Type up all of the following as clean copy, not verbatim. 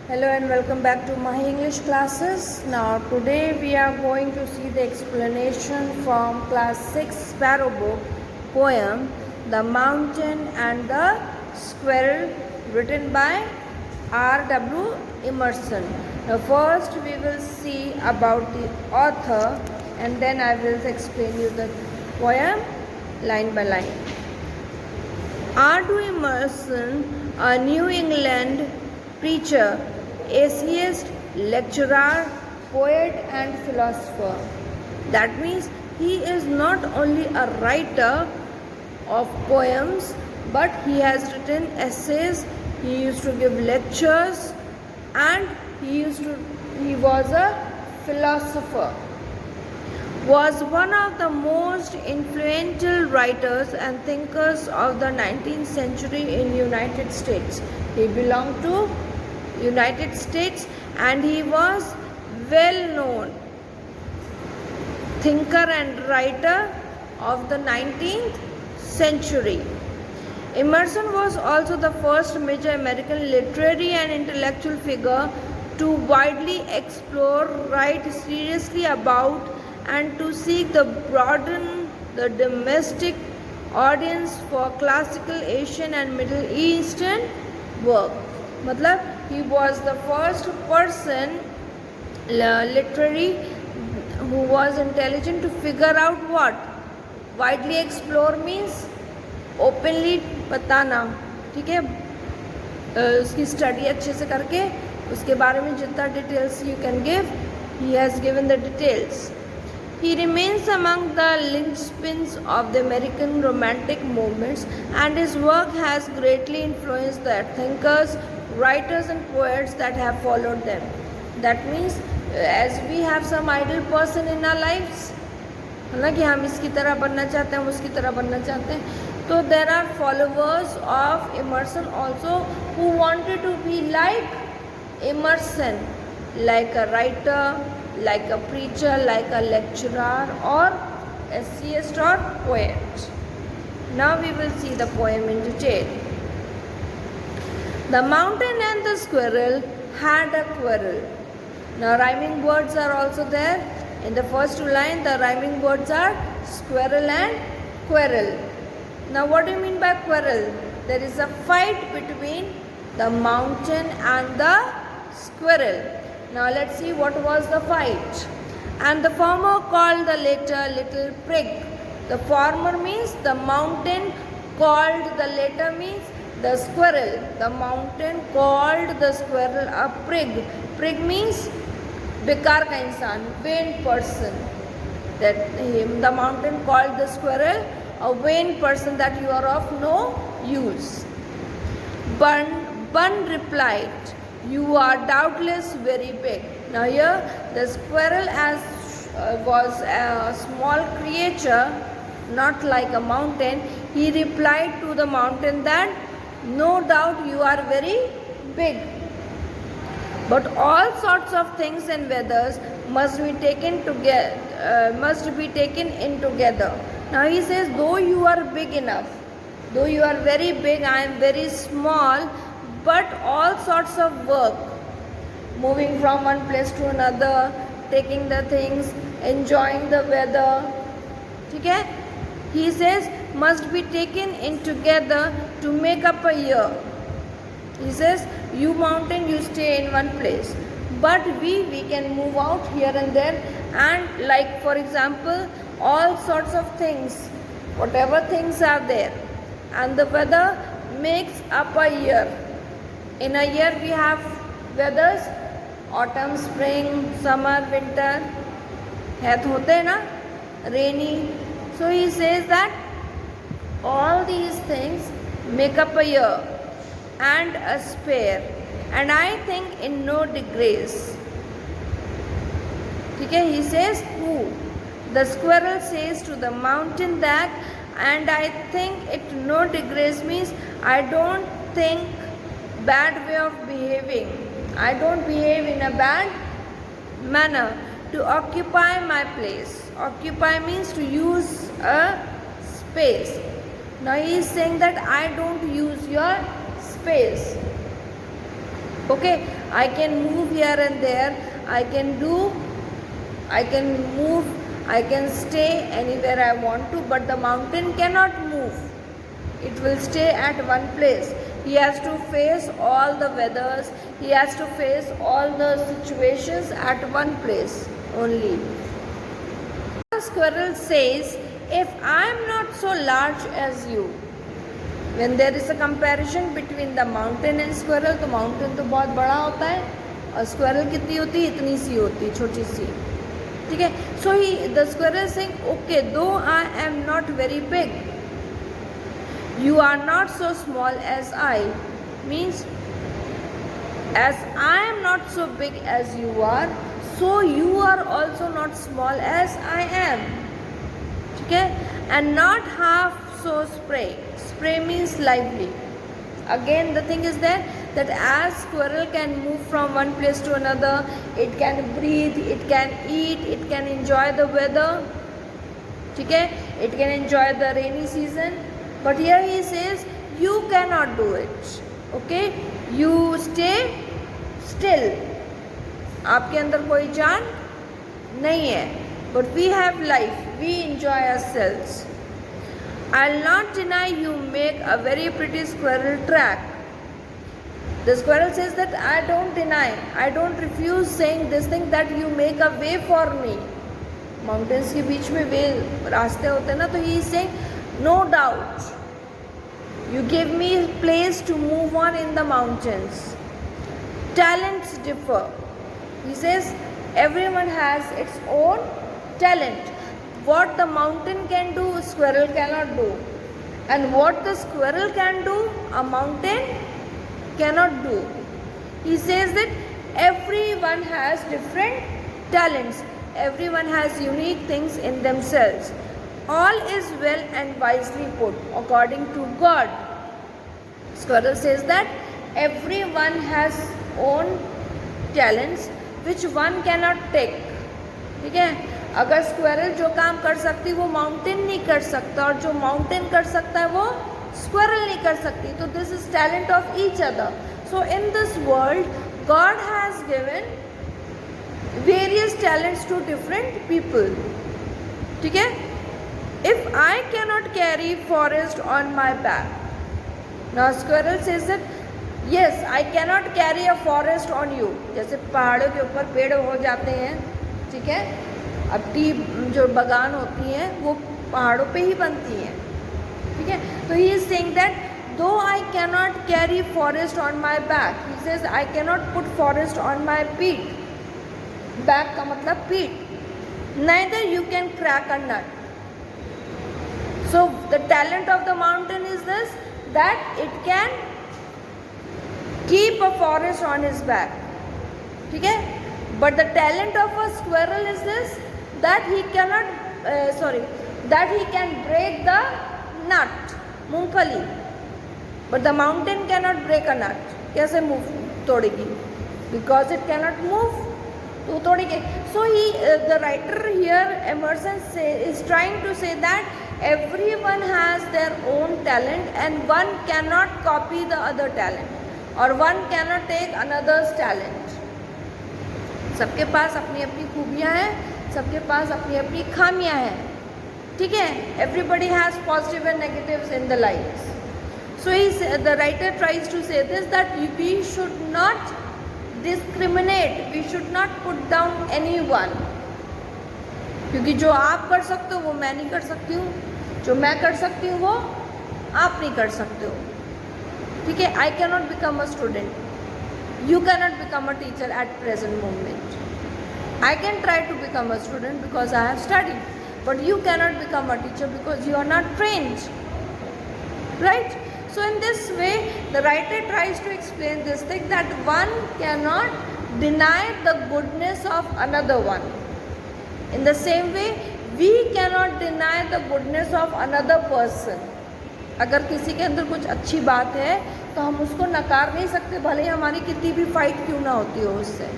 Hello and welcome back to my English classes. Now today we are going to see the explanation from class 6 Sparrow book poem The Mountain and the Squirrel, written by R.W. Emerson. Now first we will see about the author and then I will explain you the poem line by line. R.W. Emerson, a New England preacher, essayist, lecturer, poet and philosopher. That means he is not only a writer of poems but he has written essays, he used to give lectures and he was a philosopher. Was one of the most influential writers and thinkers of the 19th century in United States. He belonged to United States and he was well known thinker and writer of the 19th century. Emerson was also the first major American literary and intellectual figure to widely explore, write seriously about and to seek to broaden the domestic audience for classical Asian and Middle Eastern work. मतलब he was the first person literary who was intelligent to figure out what widely explore means openly बताना, ठीक है, उसकी study अच्छे से करके उसके बारे में जितना details you can give, he has given the details. He remains among the linchpins of the American Romantic movements and his work has greatly influenced the thinkers, writers and poets that have followed them. That means as we have some ideal person in our lives, है ना, कि हम इसकी तरह बनना चाहते हैं, हम उसकी तरह बनना चाहते हैं, तो there are followers of Emerson also who wanted to be like Emerson, like a writer, like a preacher, like a lecturer or essayist or poet. Now we will see the poem in detail. The mountain and the squirrel had a quarrel. Now rhyming words are also there. In the first two lines the rhyming words are squirrel and quarrel. Now what do you mean by quarrel? There is a fight between the mountain and the squirrel. Now let's see what was the fight. And the former called the latter little prig. The former means the mountain, called the latter means the squirrel. The mountain called the squirrel a prig. Prig means बेकार का इंसान, vain person. That the mountain called the squirrel a vain person, that you are of no use. Bun replied, you are doubtless very big. Now here the squirrel was a small creature, not like a mountain. He replied to the mountain that no doubt you are very big. But all sorts of things and weathers must be taken in together. Now he says, though you are big enough, though you are very big, I am very small, but all sorts of work, moving from one place to another, taking the things, enjoying the weather, okay? He says must be taken in together to make up a year. He says you mountain, you stay in one place, but we can move out here and there, and like for example all sorts of things, whatever things are there, and the weather makes up a year. In a year we have weathers, autumn, spring, summer, winter, होते हैं ना, rainy. So he says that all these things make up a year and a spare, and I think in no degrees. Okay, he says who? The squirrel says to the mountain that, and I think it no degrees means I don't think bad way of behaving. I don't behave in a bad manner. To occupy my place. Occupy means to use a space. Now he is saying that I don't use your space. Okay, I can move here and there, I can move, I can stay anywhere I want to, but the mountain cannot move. It will stay at one place. He has to face all the weathers, he has to face all the situations at one place only. The squirrel says, if I am not so large as you. When there is a comparison between the mountain and squirrel, तो mountain तो बहुत बड़ा होता है और squirrel कितनी होती है, इतनी सी होती है, छोटी सी, ठीक है. So the squirrel is saying, okay, though I am not very big, you are not so small as I. Means, as I am not so big as you are, so you are also not small as I am. Okay, and not half so spray. Spray means lively. Again, the thing is there that as squirrel can move from one place to another, it can breathe, it can eat, it can enjoy the weather. Okay, it can enjoy the rainy season. But here he says, you cannot do it. Okay, you stay still. आपके अंदर कोई जान नहीं है. But we have life, we enjoy ourselves. I'll not deny you make a very pretty squirrel track. The squirrel says that I don't deny, I don't refuse saying this thing that you make a way for me. Mountains के बीच में वे रास्ते होते हैं ना, तो he is saying, no doubt, you give me place to move on in the mountains. Talents differ. He says everyone has its own talent. What the mountain can do, a squirrel cannot do. And what the squirrel can do, a mountain cannot do. He says that everyone has different talents. Everyone has unique things in themselves. All is well and wisely put according to God. Squirrel says that everyone has own talents which one cannot take. ठीक है, अगर squirrel जो काम कर सकती वो mountain नहीं कर सकता, और जो माउंटेन कर सकता है वो स्क्वायरल नहीं कर सकती. तो this is talent of each other. So in this world God has given various talents to different people. ठीक है. If I cannot carry forest on my back. Now squirrel says that yes I cannot carry a forest on you. जैसे पहाड़ों के ऊपर पेड़ हो जाते हैं, ठीक है, अब टी जो बागान होती हैं वो पहाड़ों पे ही बनती हैं. ठीक है. तो he is saying that though I cannot carry forest on my back, he says I cannot put forest on my पीठ. बैक का मतलब पीठ. Neither you can crack a nut. So the talent of the mountain is this that it can keep a forest on his back. ठीक है. But the talent of a squirrel is this, that he cannot, that he can break the nut, मूंगफली. But the mountain cannot break a nut. कैसे move तोड़ेगी? Because it cannot move. तो तोड़ेगी. So the writer here, Emerson, is trying to say that everyone has their own talent and one cannot copy the other talent, or one cannot take another's talent. सबके पास अपनी अपनी खूबियाँ हैं, सबके पास अपनी अपनी खामियाँ हैं. ठीक है. Everybody has positive and negatives in the life. So the writer tries to say this that we should not discriminate, we should not put down anyone. क्योंकि जो आप कर सकते हो वो मैं नहीं कर सकती हूँ, जो मैं कर सकती हूँ वो आप नहीं कर सकते हो. ठीक है. I cannot become a student. You cannot become a teacher at present moment. I can try to become a student because I have studied, but you cannot become a teacher because you are not trained. Right? So in this way, the writer tries to explain this thing that one cannot deny the goodness of another one. In the same way, we cannot deny the goodness of another person. अगर किसी के अंदर कुछ अच्छी बात है तो हम उसको नकार नहीं सकते, भले हमारी कितनी भी फाइट क्यों ना होती हो उससे.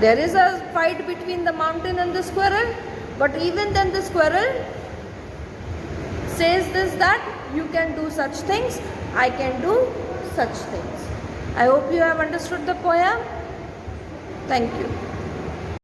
There is a fight between the mountain and the squirrel, but even then the squirrel says this that you can do such things, I can do such things. I hope you have understood the poem. Thank you.